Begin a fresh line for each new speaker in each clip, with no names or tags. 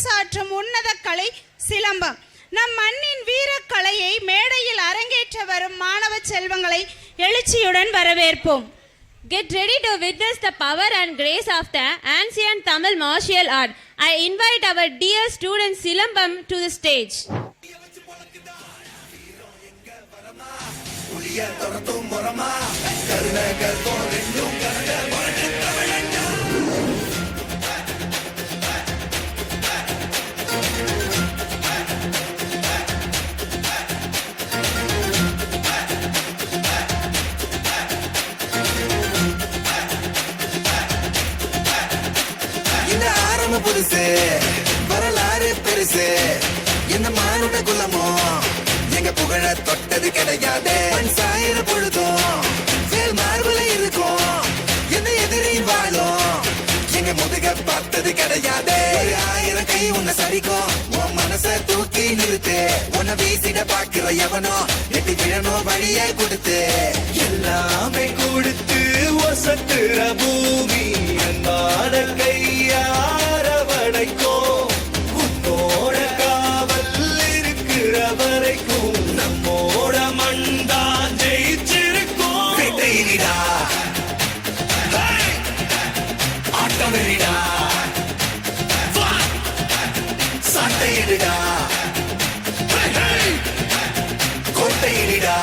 சாற்றும் உன்னத கலை சிலம்பம். நம் மண்ணின் வீரக்கலையை மேடையில் அரங்கேற்ற வரும் மாணவ செல்வங்களை எழுச்சியுடன் வரவேற்போம்.
Get ready to witness the power and grace of the ancient Tamil martial art. I invite our dear student Silambam to the stage.
புதுசு வரலாறு பெருசு இந்த மானுட குலமோ எங்க புகழ தொட்டது கிடையாது. சாயிர பொழுதும் வேல் மார்புல இருக்கும் என்ன எதிரி வாழும் எங்க முதுக பார்த்தது கிடையாது. 1000 கை உன்னை சரிக்கும் உன் மனச தூக்கி நிறுத்து. உன்னை வீசிட பாக்குற எவனோ எட்டி விழணும் வழியை கொடுத்து எல்லாமே கொடுத்து வசத்துற பூமி அன்பான கையார வடைக்கும் உன்னோட காவல் இருக்கிற வரைக்கும் நம்மோட மண்தான் ஜெயிச்சிருக்கும். வேட்டையிடா ஆட்டமிடா சண்டையிடா கோட்டையிடா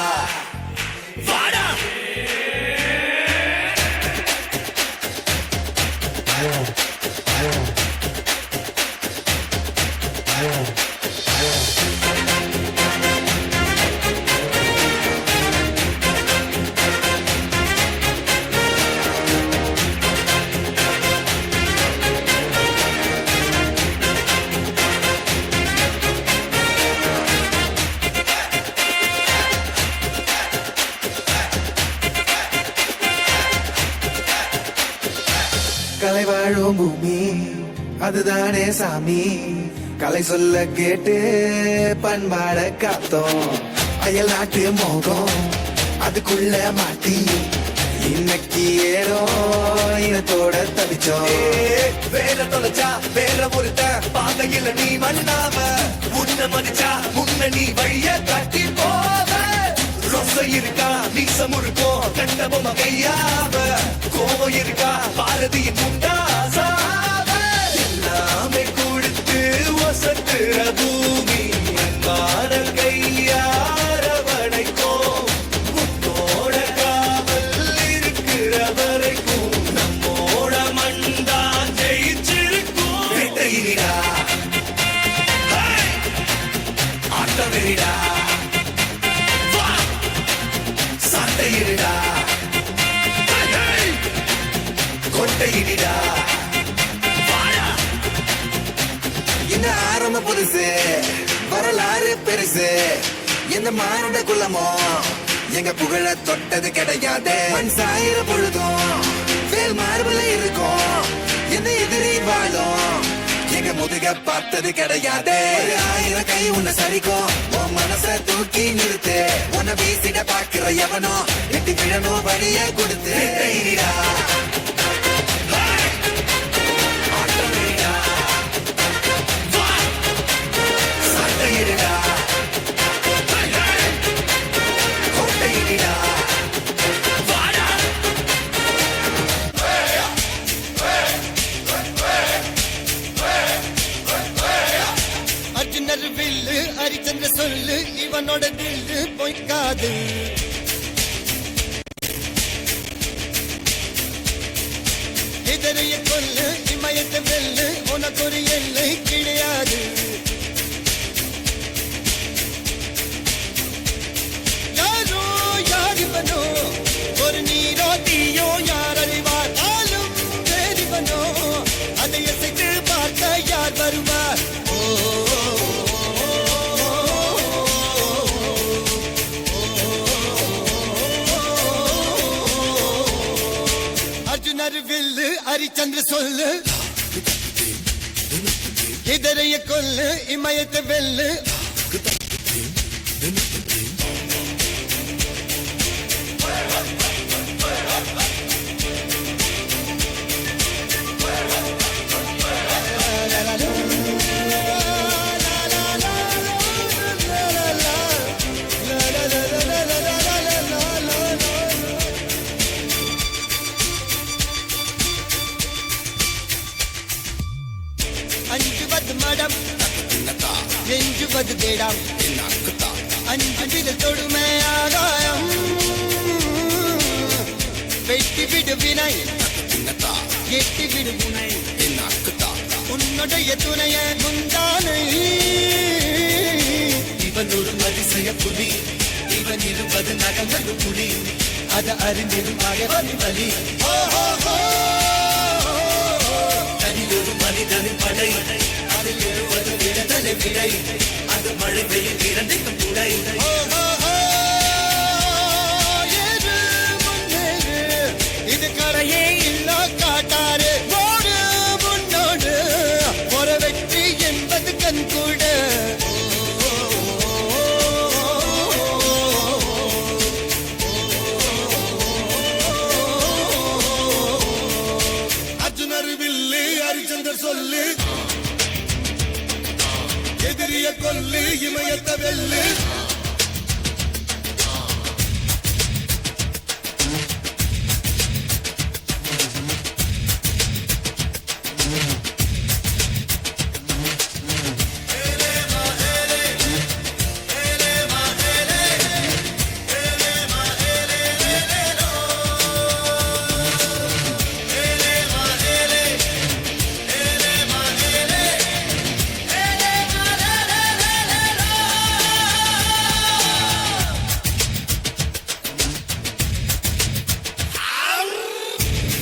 வாடா. கலை வாழும் பூமி அதுதானே சாமி. கலை சொல்ல கேட்டு பண்பாட காத்தோம். அயல் நாட்டு மோகம் அதுக்குள்ள மாட்டி இன்னைக்கு ஏறோ இனத்தோட தவிச்சோம். வேற தொலைச்சா வேற ஒருத்த பாதையில நீ மண்ணாம உன்ன மதிச்சா முன்ன நீ வழிய கட்டி போவ. ரொச இருக்கா நீசம் இருக்கும் கண்டபொம்ம கையாவ. கோபம் இருக்கா பாரதியின் முண்டாசாவ. எல்லாமே கொடுத்து வசத்துற பூமி அன்பான கையார வடைக்கும் உன்னோட காவல் இருக்கிற வரைக்கும் நம்மோட மண்தான் ஜெயிச்சிருக்கும். வேட்டையிடா ஆட்டமிடா சண்டையிடா கொட்டையிடா வாடா. இந்த ஆரம்ப புதுசு வரலாறு பெருசு இந்த மானுட குலமோ எங்க புகழ தொட்டது கிடையாது. சாயிர பொழுதும் வேல் மார்புல இருக்கும் என்ன எதிரி வாழும் எங்க முதுக பார்த்தது கிடையாது. 1000 கை உன்னை சரிக்கும் உன் மனச தூக்கி நிறுத்து. உன்னை வீசிட பாக்குற எவனோ எட்டி விழணும் வழியை கொடுத்து சண்டையிடா கோட்டையிடா வாடா.
அர்ஜுனர் வில்லு ஹரிச்சந்திர சொல்லு இவனோட தில்லு பொய்க்காது. இதரைய கொல்லு இமயத்தை வெல்லு உனக்கு ஒரு எல்லை கிடையாது. யாரோ யார் இவனோ ஒரு நீரோ தீயோ யார் அறிவார். ஆளும் வேறிவனோ அதை எசைத்து பார்க்க யார் வருவார். அர்ஜுனர் வில்லு ஹரிச்சந்திர சொல்லு இதரைய கொல்லு இமயத்தை வெல்லு. கெஞ்சுவது மடம் எஞ்சுவது தேடாம் அஞ்சு விரல் தொடுமே ஆகாயம் வெட்டி விடு வினை எட்டி விடு முனை உன்னுடைய துணைய முந்தானை
இவன் ஒரு அதிசய புலி இவன் இருபது நகங்கள் புலி அது அறிந்திடும் அகவன் வலி தனியொரு மனிதனின் படை அதில் எழுவது விடுதலை விடை அது மழை பெய்யும் இரண்டைக்கும் துடை
ஏறு முன்னேறு இது கரையே இல்ல காட்டாரு ஓடு முன்னோடு ஒரு வெற்றி என்பது கண்கூட
அர்ஜுனர் வில்லு ஹரிச்சந்தர் சொல்லு எதிரிய கொல்லு இமயத்த வெல்லு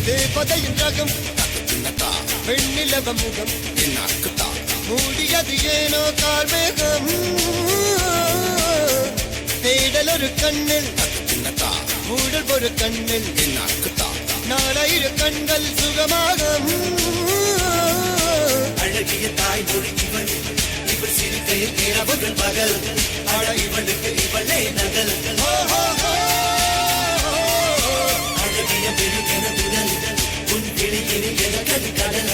தேவதையின் ரகம் பெண்ணிலவ முகம் மூடியது ஏனோ கார்மேகம் தேடல் ஒரு கண்ணில் மூடல் ஒரு கண்ணில் நாலாயிர கண்கள் சுகமாக
அழகிய தாய் மொழி இவன் இவர் சிரிக்கையில் இரவுகள் பகல் அழ இவனுக்கு இவளே நகல் அழகிய பெருகென புதல் உன் கிளியில் எனக்கது கடல்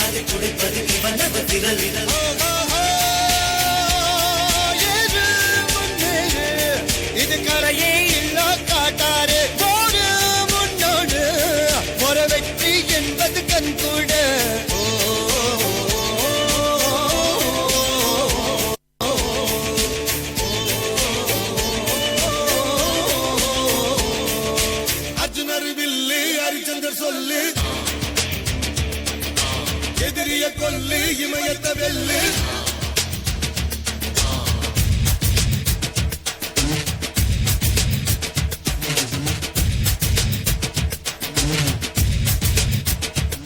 அதை குடைப்பது இவனவ திரள்
ஏறு முன்னேறு இது கரையே